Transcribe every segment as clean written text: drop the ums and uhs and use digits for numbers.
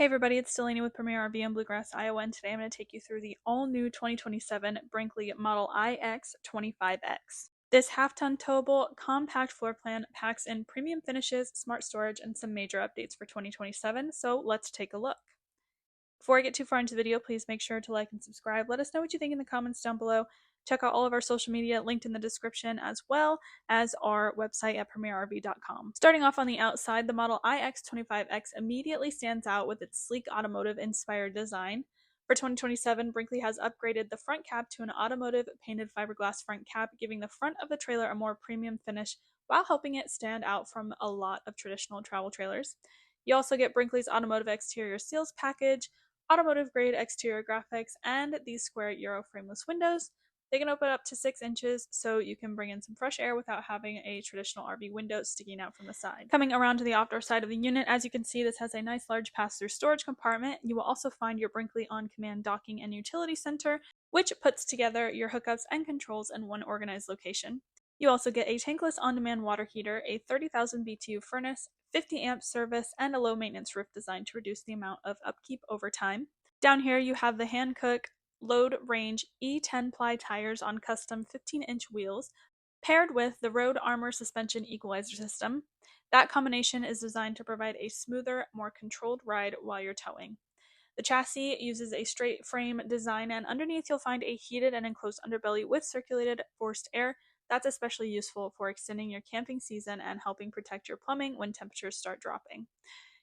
Hey everybody, it's Delaney with Premier RV in Bluegrass, Iowa, and today I'm going to take you through the all-new 2027 Brinkley Model I X 25X. This half-ton towable compact floor plan packs in premium finishes, smart storage, and some major updates for 2027, so let's take a look. Before I get too far into the video, please make sure to like and subscribe. Let us know what you think in the comments down below. Check out all of our social media linked in the description, as well as our website at premierrv.com. Starting off on the outside, the Model iX25X immediately stands out with its sleek automotive-inspired design. For 2027, Brinkley has upgraded the front cap to an automotive painted fiberglass front cap, giving the front of the trailer a more premium finish while helping it stand out from a lot of traditional travel trailers. You also get Brinkley's automotive exterior seals package, automotive grade exterior graphics, and these square Euro frameless windows. They can open up to 6 inches, so you can bring in some fresh air without having a traditional RV window sticking out from the side. Coming around to the outdoor side of the unit, as you can see, this has a nice large pass-through storage compartment. You will also find your Brinkley on-command docking and utility center, which puts together your hookups and controls in one organized location. You also get a tankless on-demand water heater, a 30,000 BTU furnace, 50 amp service, and a low maintenance roof designed to reduce the amount of upkeep over time. Down here you have the Hankook Load Range E10 ply tires on custom 15-inch wheels, paired with the Road Armor suspension equalizer system. That combination is designed to provide a smoother, more controlled ride while you're towing. The chassis uses a straight frame design, and underneath you'll find a heated and enclosed underbelly with circulated forced air. That's especially useful for extending your camping season and helping protect your plumbing when temperatures start dropping.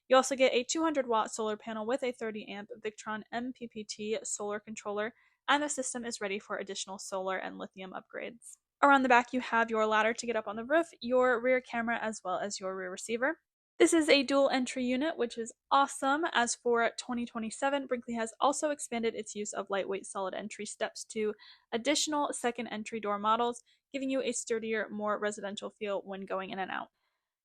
You also get a 200-watt solar panel with a 30-amp Victron MPPT solar controller, and the system is ready for additional solar and lithium upgrades. Around the back you have your ladder to get up on the roof, your rear camera, as well as your rear receiver. This is a dual entry unit, which is awesome. As for 2027, Brinkley has also expanded its use of lightweight solid entry steps to additional second entry door models, giving you a sturdier, more residential feel when going in and out.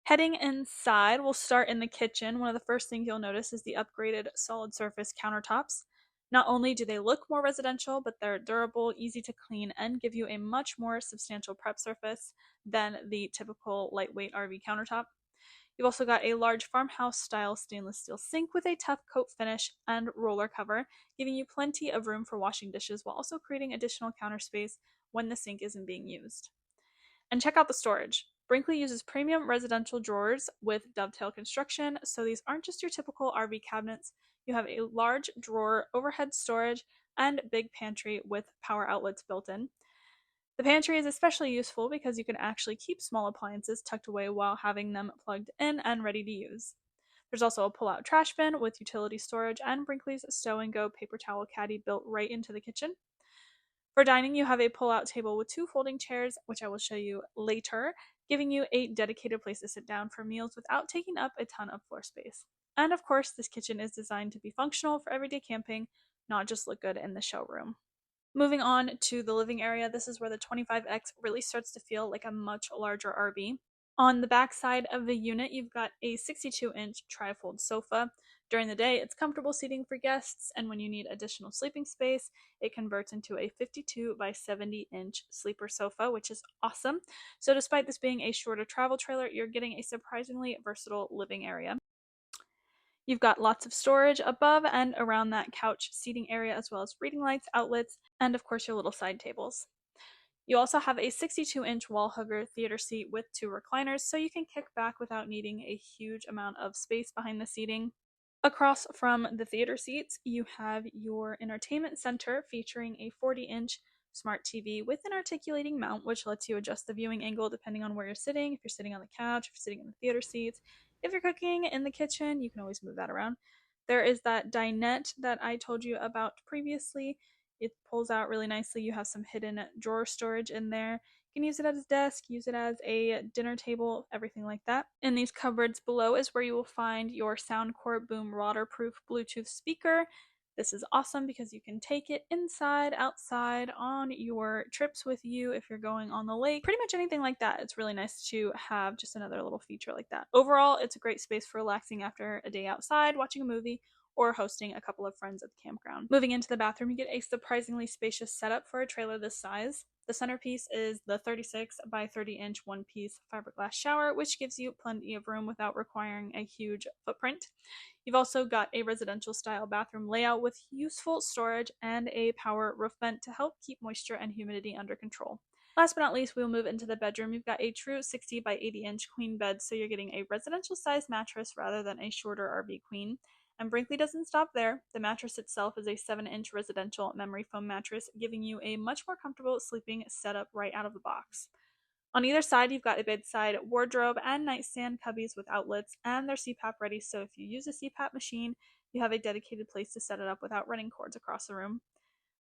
Heading inside, we'll start in the kitchen. One of the first things you'll notice is the upgraded solid surface countertops. Not only do they look more residential, but they're durable, easy to clean, and give you a much more substantial prep surface than the typical lightweight RV countertop. You've also got a large farmhouse-style stainless steel sink with a tough coat finish and roller cover, giving you plenty of room for washing dishes while also creating additional counter space when the sink isn't being used. And check out the storage. Brinkley uses premium residential drawers with dovetail construction, so these aren't just your typical RV cabinets. You have a large drawer, overhead storage, and big pantry with power outlets built in. The pantry is especially useful because you can actually keep small appliances tucked away while having them plugged in and ready to use. There's also a pull-out trash bin with utility storage and Brinkley's stow-and-go paper towel caddy built right into the kitchen. For dining, you have a pull-out table with 2 folding chairs, which I will show you later, giving you a dedicated place to sit down for meals without taking up a ton of floor space. And of course, this kitchen is designed to be functional for everyday camping, not just look good in the showroom. Moving on to the living area, this is where the 25X really starts to feel like a much larger RV. On the back side of the unit, you've got a 62-inch trifold sofa. During the day, it's comfortable seating for guests, and when you need additional sleeping space, it converts into a 52 by 70-inch sleeper sofa, which is awesome. So despite this being a shorter travel trailer, you're getting a surprisingly versatile living area. You've got lots of storage above and around that couch seating area, as well as reading lights, outlets, and of course your little side tables. You also have a 62-inch wall hugger theater seat with 2 recliners, so you can kick back without needing a huge amount of space behind the seating. Across from the theater seats, you have your entertainment center featuring a 40-inch smart TV with an articulating mount, which lets you adjust the viewing angle depending on where you're sitting. If you're sitting on the couch, if you're sitting in the theater seats, if you're cooking in the kitchen, you can always move that around. There is that dinette that I told you about previously. It pulls out really nicely. You have some hidden drawer storage in there. You can use it as a desk, use it as a dinner table, everything like that. In these cupboards below is where you will find your Soundcore Boom waterproof Bluetooth speaker. This is awesome because you can take it inside, outside, on your trips with you if you're going on the lake, pretty much anything like that. It's really nice to have just another little feature like that. Overall, it's a great space for relaxing after a day outside, watching a movie, or hosting a couple of friends at the campground. Moving into the bathroom, you get a surprisingly spacious setup for a trailer this size. The centerpiece is the 36 by 30 inch one-piece fiberglass shower, which gives you plenty of room without requiring a huge footprint. You've also got a residential style bathroom layout with useful storage and a power roof vent to help keep moisture and humidity under control. Last but not least, we'll move into the bedroom. You've got a true 60 by 80 inch queen bed, so you're getting a residential size mattress rather than a shorter RV queen. And Brinkley doesn't stop there. The mattress itself is a 7-inch residential memory foam mattress, giving you a much more comfortable sleeping setup right out of the box. On either side, you've got a bedside wardrobe and nightstand cubbies with outlets, and they're CPAP ready, so if you use a CPAP machine, you have a dedicated place to set it up without running cords across the room.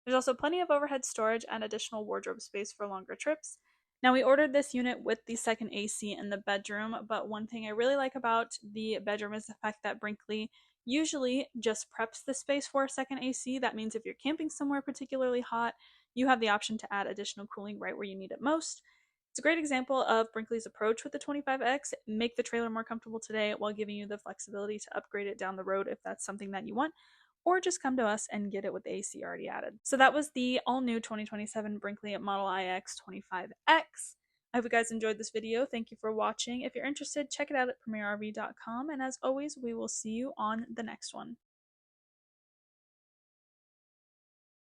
There's also plenty of overhead storage and additional wardrobe space for longer trips. Now, we ordered this unit with the second AC in the bedroom, but one thing I really like about the bedroom is the fact that Brinkley usually just preps the space for a second AC. That means if you're camping somewhere particularly hot, you have the option to add additional cooling right where you need it most. It's a great example of Brinkley's approach with the 25X. Make the trailer more comfortable today while giving you the flexibility to upgrade it down the road if that's something that you want, or just come to us and get it with the AC already added. So that was the all-new 2027 Brinkley Model iX 25X. I hope you guys enjoyed this video. Thank you for watching. If you're interested, check it out at premierrv.com, and as always, we will see you on the next one.